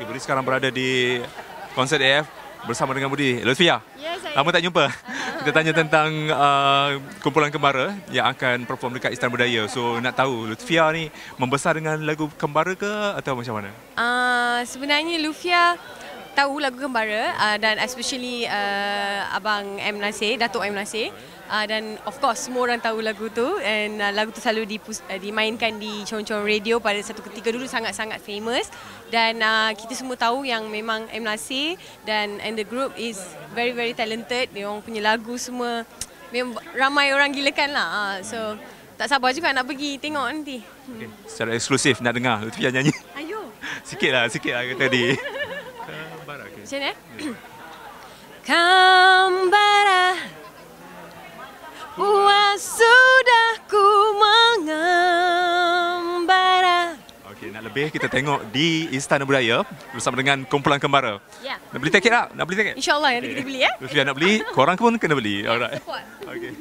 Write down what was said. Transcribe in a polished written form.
Okay, Budi sekarang berada di konsert AF bersama dengan Budi. Lutfia, Ya, saya. lama tak jumpa. Kita tanya tentang kumpulan Kembara yang akan perform dekat Istana Budaya. So nak tahu Lutfia ni membesar dengan lagu Kembara ke atau macam mana? Sebenarnya Lufia tahu lagu Kembara dan especially Abang M. Nasir, Datuk M. Nasir. Dan of course semua orang tahu lagu tu, and lagu tu selalu dimainkan di corong-corong radio pada satu ketika dulu, sangat-sangat famous. Dan kita semua tahu yang memang M. Nasir and the group is very very talented. Dia orang punya lagu semua memang ramai orang gilakan lah. So tak sabar juga nak pergi tengok nanti. Okay. Secara eksklusif nak dengar Lutfia nyanyi. Ayo. Sikit lah kata tadi. Kembara. Okay. Macam mana? Kembara, wah sudah ku mengembara. Okey, nak lebih kita tengok di Istana Budaya bersama dengan kumpulan Kembara. Ya. Nak beli tiket tak? Nak beli tiket? InsyaAllah nanti kita beli ya. Lutfia nak beli, korang pun kena beli. Alright. Support. Okay.